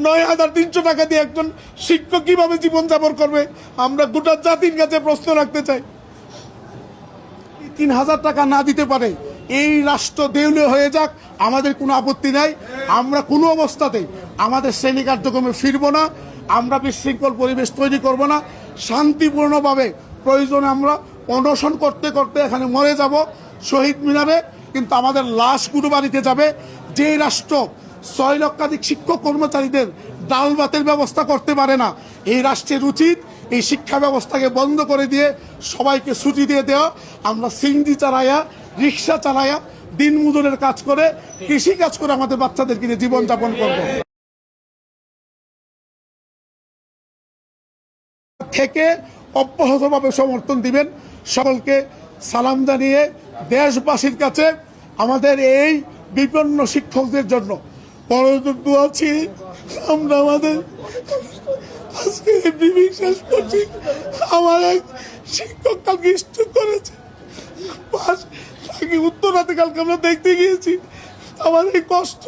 9,300 টাকা দিয়ে একজন শিক্ষক কিভাবে জীবনযাপন করবে? আমরা গোটা জাতির কাছে প্রশ্ন রাখতে চাই। 3,000 টাকা না দিতে পারে এই রাষ্ট্র দেউলিয়া হয়ে যাক, আমাদের কোনো আপত্তি নাই। আমরা কোনো অবস্থাতেই আমাদের শ্রেণী কার্যক্রমে ফিরব না। আমরা বিশৃঙ্খল পরিবেশ তৈরি করব না। শান্তিপূর্ণভাবে প্রয়োজনে আমরা অনশন করতে করতে এখানে মরে যাব শহীদ মিনারে, কিন্তু আমাদের লাশগুলো বাড়িতে যাবে। যে রাষ্ট্র 6 লক্ষাধিক শিক্ষক কর্মচারীদের ডাল ভাতের ব্যবস্থা করতে পারে না, এই রাষ্ট্রের উচিত এই শিক্ষা ব্যবস্থাকে বন্ধ করে দিয়ে সবাইকে ছুটি দিয়ে দেওয়া। আমরা সিএনজি চালাইয়া, রিক্সা চালাইয়া, দিন মজুরের কাজ করে, কৃষি কাজ করে আমাদের বাচ্চাদেরকে নিয়ে জীবনযাপন করব। থেকে অব্যাহতভাবে সমর্থন দিবেন। সকলকে সালাম জানিয়ে দেশবাসীর কাছে আমাদের এই বিপন্ন শিক্ষকদের জন্য বড় আছি। আমরা আমাদের আজকে শেষ করছি। আমার এক শিক্ষক কালকে স্ট্রোক করেছে, তাকে উত্তরাতে কালকে আমরা দেখতে গিয়েছি। আমাদের কষ্ট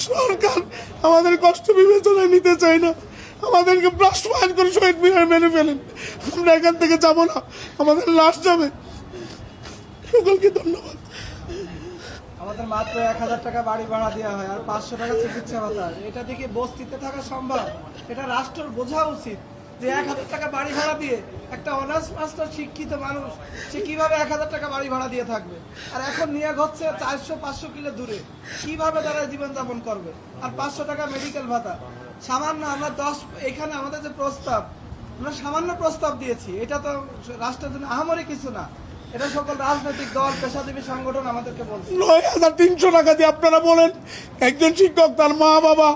সরকার আমাদের কষ্ট বিবেচনায় নিতে চায় না, আমাদেরকে বাস্তবায়ন করে শহীদ মিনার মেনে ফেলেন। আমরা এখান থেকে যাব না, আমাদের লাশ যাবে। সকলকে ধন্যবাদ। আমাদের মাত্র 1,000 টাকা বাড়ি ভাড়া দেওয়া হয় আর 500 টাকা চিকিৎসা ভাতা। এটা দেখে বস্তিতে থাকা সম্ভব? এটা রাষ্ট্রের বোঝা উচিত যে 1,000 টাকা বাড়ি ভাড়া দিয়ে একটা অনার্স মাস্টার শিক্ষিত মানুষ সে কিভাবে 1,000 টাকা বাড়ি ভাড়া দিয়ে থাকবে? আর এখন নিয়োগ হচ্ছে 400-500 কিলো দূরে, কিভাবে তারা জীবনযাপন করবে? আর 500 টাকা মেডিকেল ভাতা সামান্য। আমরা এখানে আমাদের যে প্রস্তাব, আমরা সামান্য প্রস্তাব দিয়েছি, এটা তো রাষ্ট্রের জন্য আহামরি কিছু না। এটা সকল রাজনৈতিক দল, পেশাজীবী সংগঠন আমাদেরকে বলছে। 9,300 টাকা দিয়ে আপনারা বলেন একজন শিক্ষক, তার মা বাবা,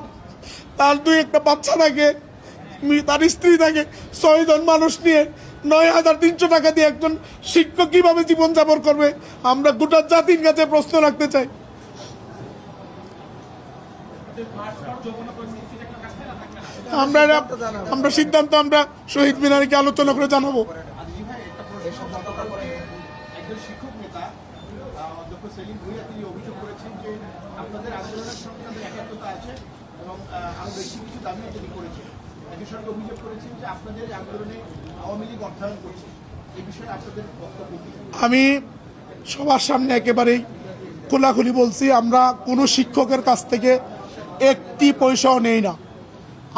তার 2-1টা বাচ্চা থাকে, তার স্ত্রী থাকে, 6 জন মানুষ নিয়ে 9,300 টাকা দিয়ে একজন শিক্ষক কিভাবে জীবনযাপন করবে? আমরা গোটা জাতির কাছে প্রশ্ন রাখতে চাই। আমরা সিদ্ধান্ত আমরা শহীদ মিনারকে আলোচনা করে জানাবো। একজন শিক্ষক নেতা ডক্টর সেলিম ভুঁইয়া তিনি অভিযোগ করেছেন যে আপনাদের আন্দোলনের সঙ্গে তাদের একাত্মতা আছে এবং আরো বেশি কিছু দাবিও তিনি করেছেন। একই সঙ্গে অভিযোগ করেছেন যে আপনাদের আন্দোলনে আওয়ামী লীগ অর্থায়ন করছে। এই বিষয়ে আপনাদের বক্তব্য কি? আমি সবার সামনে একেবারেই খোলাখুলি বলছি, আমরা কোনো শিক্ষকের কাছ থেকে একটি পয়সাও নেই না।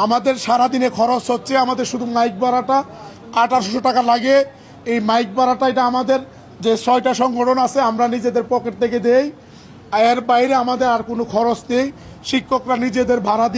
আমাদের সারাদিনে খরচ হচ্ছে, আমাদের শুধু মাইক ভাড়াটা 1800 টাকা লাগে। এই মাইক ভাড়াটা এটা আমাদের যে 6টা সংগঠন আছে আমরা নিজেদের পকেট থেকে দেই। এর বাইরে আমাদের আর কোনো খরচ নেই। শিক্ষকরা নিজেদের ভাড়া